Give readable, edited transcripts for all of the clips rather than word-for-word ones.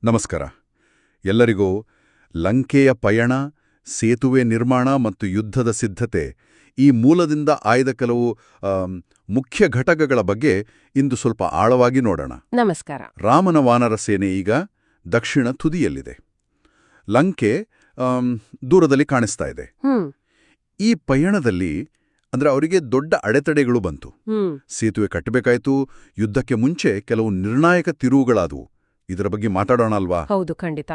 ನಮಸ್ಕಾರ. ಎಲ್ಲರಿಗೂ ಲಂಕೆಯ ಪಯಣ, ಸೇತುವೆ ನಿರ್ಮಾಣ ಮತ್ತು ಯುದ್ಧದ ಸಿದ್ಧತೆ ಈ ಮೂಲದಿಂದ ಆಯ್ದ ಕೆಲವು ಮುಖ್ಯ ಘಟಕಗಳ ಬಗ್ಗೆ ಇಂದು ಸ್ವಲ್ಪ ಆಳವಾಗಿ ನೋಡೋಣ. ನಮಸ್ಕಾರ. ರಾಮನ ವಾನರ ಸೇನೆ ಈಗ ದಕ್ಷಿಣ ತುದಿಯಲ್ಲಿದೆ. ಲಂಕೆ ದೂರದಲ್ಲಿ ಕಾಣಿಸ್ತಾ ಇದೆ. ಈ ಪಯಣದಲ್ಲಿ ಅವರಿಗೆ ದೊಡ್ಡ ಅಡೆತಡೆಗಳು ಬಂತು. ಸೇತುವೆ ಕಟ್ಟಬೇಕಾಯ್ತು. ಯುದ್ಧಕ್ಕೆ ಮುಂಚೆ ಕೆಲವು ನಿರ್ಣಾಯಕ ತಿರುವುಗಳಾದವು. ಇದರ ಬಗ್ಗೆ ಮಾತಾಡೋಣ ಅಲ್ವಾ? ಹೌದು, ಖಂಡಿತ.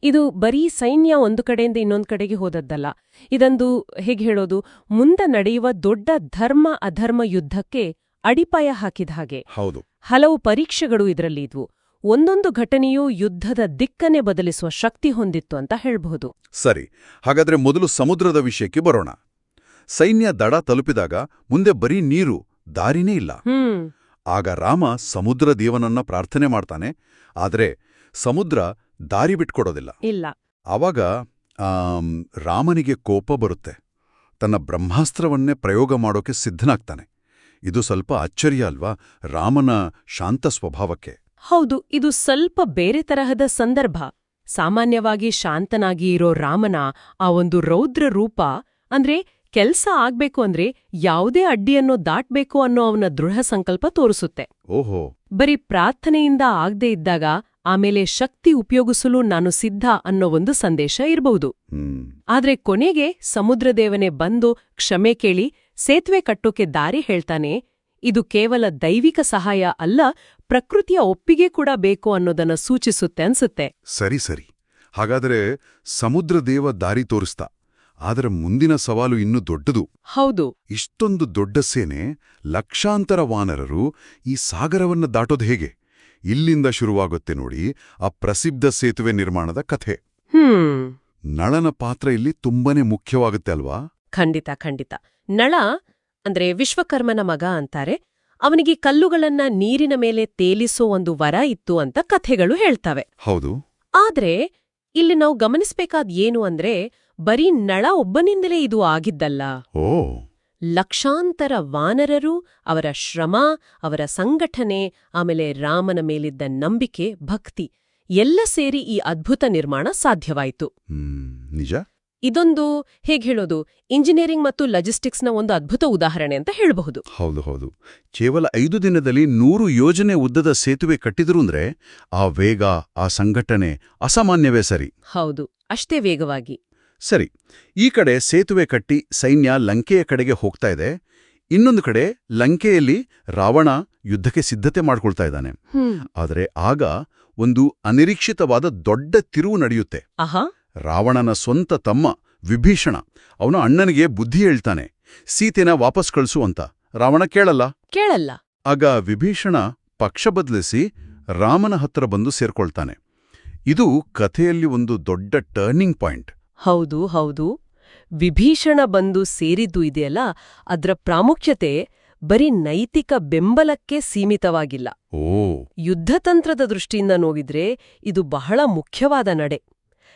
ಇದು ಬರೀ ಸೈನ್ಯ ಒಂದು ಕಡೆಯಿಂದ ಇನ್ನೊಂದು ಕಡೆಗೆ ಹೋದದ್ದಲ್ಲ. ಇದೊಂದು ಹೇಗೆ ಹೇಳೋದು, ಮುಂದೆ ನಡೆಯುವ ದೊಡ್ಡ ಧರ್ಮ ಅಧರ್ಮ ಯುದ್ಧಕ್ಕೆ ಅಡಿಪಾಯ ಹಾಕಿದ ಹಾಗೆ. ಹೌದು. ಹಲವು ಪರೀಕ್ಷೆಗಳು ಇದರಲ್ಲಿ ಇದ್ವು. ಒಂದೊಂದು ಘಟನೆಯೂ ಯುದ್ಧದ ದಿಕ್ಕನ್ನೇ ಬದಲಿಸುವ ಶಕ್ತಿ ಹೊಂದಿತ್ತು ಅಂತ ಹೇಳ್ಬಹುದು. ಸರಿ, ಹಾಗಾದ್ರೆ ಮೊದಲು ಸಮುದ್ರದ ವಿಷಯಕ್ಕೆ ಬರೋಣ. ಸೈನ್ಯ ದಡ ತಲುಪಿದಾಗ ಮುಂದೆ ಬರೀ ನೀರು, ದಾರಿನೇ ಇಲ್ಲ. ಆಗ ರಾಮ ಸಮುದ್ರ ದೇವನನ್ನ ಪ್ರಾರ್ಥನೆ ಮಾಡ್ತಾನೆ. ಆದರೆ ಸಮುದ್ರ ದಾರಿ ಬಿಟ್ಕೊಡೋದಿಲ್ಲ. ಇಲ್ಲ. ಆವಾಗ ರಾಮನಿಗೆ ಕೋಪ ಬರುತ್ತೆ. ತನ್ನ ಬ್ರಹ್ಮಾಸ್ತ್ರವನ್ನೇ ಪ್ರಯೋಗ ಮಾಡೋಕೆ ಸಿದ್ಧನಾಗ್ತಾನೆ. ಇದು ಸ್ವಲ್ಪ ಆಶ್ಚರ್ಯ ಅಲ್ವಾ ರಾಮನ ಶಾಂತ ಸ್ವಭಾವಕ್ಕೆ? ಹೌದು, ಇದು ಸ್ವಲ್ಪ ಬೇರೆ ತರಹದ ಸಂದರ್ಭ. ಸಾಮಾನ್ಯವಾಗಿ ಶಾಂತನಾಗಿ ಇರೋ ರಾಮನ ಆ ಒಂದು ರೌದ್ರ ರೂಪ ಅಂದ್ರೆ ಕೆಲ್ಸ ಆಗ್ಬೇಕು ಅಂದ್ರೆ ಯಾವುದೇ ಅಡ್ಡಿಯನ್ನೋ ದಾಟ್ಬೇಕು ಅನ್ನೋ ಅವನ ದೃಢ ಸಂಕಲ್ಪ ತೋರಿಸುತ್ತೆ. ಓಹೋ. ಬರೀ ಪ್ರಾರ್ಥನೆಯಿಂದ ಆಗದೆ ಇದ್ದಾಗ ಆಮೇಲೆ ಶಕ್ತಿ ಉಪಯೋಗಿಸಲು ನಾನು ಸಿದ್ಧ ಅನ್ನೋ ಒಂದು ಸಂದೇಶ ಇರಬಹುದು. ಆದ್ರೆ ಕೊನೆಗೆ ಸಮುದ್ರದೇವನೇ ಬಂದು ಕ್ಷಮೆ ಕೇಳಿ ಸೇತುವೆ ಕಟ್ಟೋಕೆ ದಾರಿ ಹೇಳ್ತಾನೆ. ಇದು ಕೇವಲ ದೈವಿಕ ಸಹಾಯ ಅಲ್ಲ, ಪ್ರಕೃತಿಯ ಒಪ್ಪಿಗೆ ಕೂಡ ಬೇಕು ಅನ್ನೋದನ್ನ ಸೂಚಿಸುತ್ತೆ ಅನ್ಸುತ್ತೆ. ಸರಿ ಸರಿ. ಹಾಗಾದರೆ ಸಮುದ್ರದೇವ ದಾರಿ ತೋರಿಸ್ತಾ. ಆದರೆ ಮುಂದಿನ ಸವಾಲು ಇನ್ನೂ ದೊಡ್ಡದು. ಹೌದು. ಇಷ್ಟೊಂದು ದೊಡ್ಡ ಸೇನೆ, ಲಕ್ಷಾಂತರ ವಾನರರು ಈ ಸಾಗರವನ್ನು ದಾಟೋದು ಹೇಗೆ? ಇಲ್ಲಿಂದ ಶುರುವಾಗುತ್ತೆ ನೋಡಿ ಆ ಪ್ರಸಿದ್ಧ ಸೇತುವೆ ನಿರ್ಮಾಣದ ಕಥೆ. ನಳನ ಪಾತ್ರ ಇಲ್ಲಿ ತುಂಬಾನೇ ಮುಖ್ಯವಾಗುತ್ತೆ ಅಲ್ವಾ? ಖಂಡಿತ ಖಂಡಿತ. ನಳ ಅಂದ್ರೆ ವಿಶ್ವಕರ್ಮನ ಮಗ ಅಂತಾರೆ. ಅವನಿಗೆ ಕಲ್ಲುಗಳನ್ನ ನೀರಿನ ಮೇಲೆ ತೇಲಿಸೋ ಒಂದು ವರ ಇತ್ತು ಅಂತ ಕಥೆಗಳು ಹೇಳ್ತವೆ. ಹೌದು. ಆದ್ರೆ ಇಲ್ಲಿ ನಾವು ಗಮನಿಸ್ಬೇಕಾದ್ ಏನು ಅಂದ್ರೆ ಬರೀ ನಳ ಒಬ್ಬನಿಂದಲೇ ಇದು ಆಗಿದ್ದಲ್ಲ. ಲಕ್ಷಾಂತರ ವಾನರರು, ಅವರ ಶ್ರಮ, ಅವರ ಸಂಘಟನೆ, ಆಮೇಲೆ ರಾಮನ ಮೇಲಿದ್ದ ನಂಬಿಕೆ, ಭಕ್ತಿ ಎಲ್ಲ ಸೇರಿ ಈ ಅದ್ಭುತ ನಿರ್ಮಾಣ ಸಾಧ್ಯವಾಯಿತು. ನಿಜ. ಇದೊಂದು ಹೇಗೆ ಹೇಳೋದು, ಇಂಜಿನಿಯರಿಂಗ್ ಮತ್ತು ಲಾಜಿಸ್ಟಿಕ್ಸ್ನ ಒಂದು ಅದ್ಭುತ ಉದಾಹರಣೆ ಅಂತ ಹೇಳಬಹುದು. ಹೌದು ಹೌದು. ಕೇವಲ 5 ದಿನದಲ್ಲಿ 100 ಯೋಜನೆ ಉದ್ದದ ಸೇತುವೆ ಕಟ್ಟಿದ್ರು ಅಂದ್ರೆ ಆ ವೇಗ, ಆ ಸಂಘಟನೆ ಅಸಾಮಾನ್ಯವೇ ಸರಿ. ಹೌದು, ಅಷ್ಟೇ ವೇಗವಾಗಿ. ಸರಿ, ಈ ಕಡೆ ಸೇತುವೆ ಕಟ್ಟಿ ಸೈನ್ಯ ಲಂಕೆಯ ಕಡೆಗೆ ಹೋಗ್ತಾ ಇದೆ. ಇನ್ನೊಂದು ಕಡೆ ಲಂಕೆಯಲ್ಲಿ ರಾವಣ ಯುದ್ಧಕ್ಕೆ ಸಿದ್ಧತೆ ಮಾಡ್ಕೊಳ್ತಾ ಇದ್ದಾನೆ. ಆದರೆ ಆಗ ಒಂದು ಅನಿರೀಕ್ಷಿತವಾದ ದೊಡ್ಡ ತಿರುವು ನಡೆಯುತ್ತೆ. ರಾವಣನ ಸ್ವಂತ ತಮ್ಮ ವಿಭೀಷಣ ಅವನ ಅಣ್ಣನಿಗೆ ಬುದ್ಧಿ ಹೇಳ್ತಾನೆ, ಸೀತೆನ ವಾಪಸ್ ಕಳಿಸು ಅಂತ. ರಾವಣ ಕೇಳಲ್ಲ. ಆಗ ವಿಭೀಷಣ ಪಕ್ಷ ಬದಲಿಸಿ ರಾಮನ ಹತ್ರ ಬಂದು ಸೇರ್ಕೊಳ್ತಾನೆ. ಇದು ಕಥೆಯಲ್ಲಿ ಒಂದು ದೊಡ್ಡ ಟರ್ನಿಂಗ್ ಪಾಯಿಂಟ್. ಹೌದು ಹೌದು. ವಿಭೀಷಣ ಬಂದು ಸೇರಿದ್ದು ಇದೆಯಲ್ಲ, ಅದರ ಪ್ರಾಮುಖ್ಯತೆ ಬರೀ ನೈತಿಕ ಬೆಂಬಲಕ್ಕೆ ಸೀಮಿತವಾಗಿಲ್ಲ. ಯುದ್ಧತಂತ್ರದ ದೃಷ್ಟಿಯಿಂದ ನೋಡಿದ್ರೆ ಇದು ಬಹಳ ಮುಖ್ಯವಾದ ನಡೆ.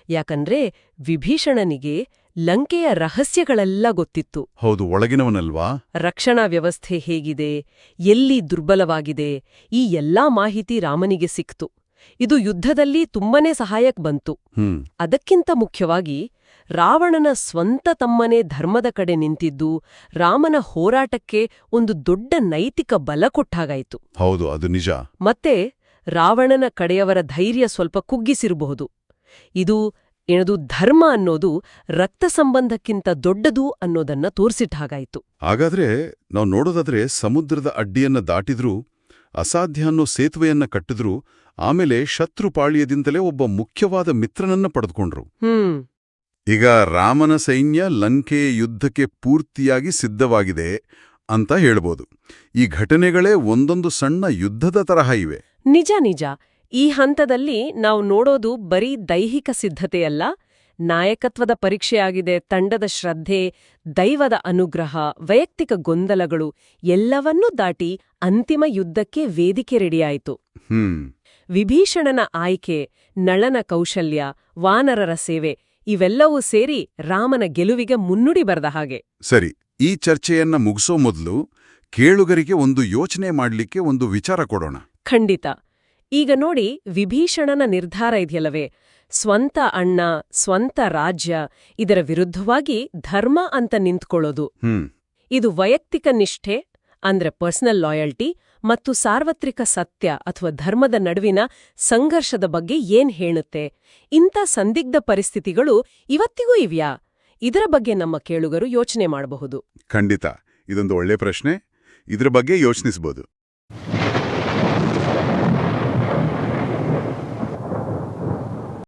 ಯಾಕಂದ್ರೆ ವಿಭೀಷಣನಿಗೆ ಲಂಕೆಯ ರಹಸ್ಯಗಳೆಲ್ಲ ಗೊತ್ತಿತ್ತು. ಹೌದು, ಒಳಗಿನವನಲ್ವಾ? ರಕ್ಷಣಾ ವ್ಯವಸ್ಥೆ ಹೇಗಿದೆ, ಎಲ್ಲಿ ದುರ್ಬಲವಾಗಿದೆ, ಈ ಎಲ್ಲಾ ಮಾಹಿತಿ ರಾಮನಿಗೆ ಸಿಕ್ತು. ಇದು ಯುದ್ಧದಲ್ಲಿ ತುಂಬನೇ ಸಹಾಯಕ್ ಬಂತು. ಅದಕ್ಕಿಂತ ಮುಖ್ಯವಾಗಿ ರಾವಣನ ಸ್ವಂತ ತಮ್ಮನೇ ಧರ್ಮದ ಕಡೆ ನಿಂತಿದ್ದು ರಾಮನ ಹೋರಾಟಕ್ಕೆ ಒಂದು ದೊಡ್ಡ ನೈತಿಕ ಬಲ ಕೊಟ್ಟಾಗಾಯಿತು. ಹೌದು, ಅದು ನಿಜ. ಮತ್ತೆ ರಾವಣನ ಕಡೆಯವರ ಧೈರ್ಯ ಸ್ವಲ್ಪ ಕುಗ್ಗಿಸಿರಬಹುದು. ಇದು ಏನದು, ಧರ್ಮ ಅನ್ನೋದು ರಕ್ತ ಸಂಬಂಧಕ್ಕಿಂತ ದೊಡ್ಡದು ಅನ್ನೋದನ್ನ ತೋರ್ಸಿಟ್ಟ ಹಾಗಾಯಿತು. ಹಾಗಾದ್ರೆ ನಾವು ನೋಡೋದಾದ್ರೆ ಸಮುದ್ರದ ಅಡ್ಡಿಯನ್ನ ದಾಟಿದ್ರೂ, ಅಸಾಧ್ಯ ಅನ್ನೋ ಸೇತುವೆಯನ್ನ ಕಟ್ಟಿದ್ರೂ, ಆಮೇಲೆ ಶತ್ರುಪಾಳ್ಯದಿಂದಲೇ ಒಬ್ಬ ಮುಖ್ಯವಾದ ಮಿತ್ರನನ್ನ ಪಡೆದುಕೊಂಡ್ರು. ಈಗ ರಾಮನ ಸೈನ್ಯ ಲಂಕೆಯ ಯುದ್ಧಕ್ಕೆ ಪೂರ್ತಿಯಾಗಿ ಸಿದ್ಧವಾಗಿದೆ ಅಂತ ಹೇಳ್ಬೋದು. ಈ ಘಟನೆಗಳೇ ಒಂದೊಂದು ಸಣ್ಣ ಯುದ್ಧದ ತರಹ ಇವೆ. ನಿಜ ನಿಜ. ಈ ಹಂತದಲ್ಲಿ ನಾವು ನೋಡೋದು ಬರೀ ದೈಹಿಕ ಸಿದ್ಧತೆಯಲ್ಲ, ನಾಯಕತ್ವದ ಪರೀಕ್ಷೆಯಾಗಿದೆ. ತಂಡದ ಶ್ರದ್ಧೆ, ದೈವದ ಅನುಗ್ರಹ, ವೈಯಕ್ತಿಕ ಗೊಂದಲಗಳು ಎಲ್ಲವನ್ನೂ ದಾಟಿ ಅಂತಿಮ ಯುದ್ಧಕ್ಕೆ ವೇದಿಕೆ ರೆಡಿಯಾಯಿತು. ವಿಭೀಷಣನ ಆಯ್ಕೆ, ನಳನ ಕೌಶಲ್ಯ, ವಾನರರ ಸೇವೆ ಇವೆಲ್ಲವೂ ಸೇರಿ ರಾಮನ ಗೆಲುವಿಗೆ ಮುನ್ನುಡಿ ಬರೆದ ಹಾಗೆ. ಸರಿ, ಈ ಚರ್ಚೆಯನ್ನ ಮುಗಿಸೋ ಮೊದಲು ಕೇಳುಗರಿಗೆ ಒಂದು ಯೋಚನೆ ಮಾಡ್ಲಿಕ್ಕೆ ಒಂದು ವಿಚಾರ ಕೊಡೋಣ. ಖಂಡಿತ. ಈಗ ನೋಡಿ, ವಿಭೀಷಣನ ನಿರ್ಧಾರ ಇದೆಯಲ್ಲವೇ, ಸ್ವಂತ ಅಣ್ಣ, ಸ್ವಂತ ರಾಜ್ಯ, ಇದರ ವಿರುದ್ಧವಾಗಿ ಧರ್ಮ ಅಂತ ನಿಂತ್ಕೊಳ್ಳೋದು. ಇದು ವೈಯಕ್ತಿಕ ನಿಷ್ಠೆ ಅಂದ್ರೆ ಪರ್ಸನಲ್ ಲಾಯಲ್ಟಿ ಮತ್ತು ಸಾರ್ವತ್ರಿಕ ಸತ್ಯ ಅಥವಾ ಧರ್ಮದ ನಡುವಿನ ಸಂಘರ್ಷದ ಬಗ್ಗೆ ಏನ್ ಹೇಳುತ್ತೆ? ಇಂಥ ಸಂದಿಗ್ಧ ಪರಿಸ್ಥಿತಿಗಳು ಇವತ್ತಿಗೂ ಇವ್ಯಾ? ಇದರ ಬಗ್ಗೆ ನಮ್ಮ ಕೇಳುಗರು ಯೋಚನೆ ಮಾಡಬಹುದು. ಖಂಡಿತ, ಇದೊಂದು ಒಳ್ಳೆ ಪ್ರಶ್ನೆ. ಇದ್ರ ಬಗ್ಗೆ ಯೋಚಿಸಬಹುದು.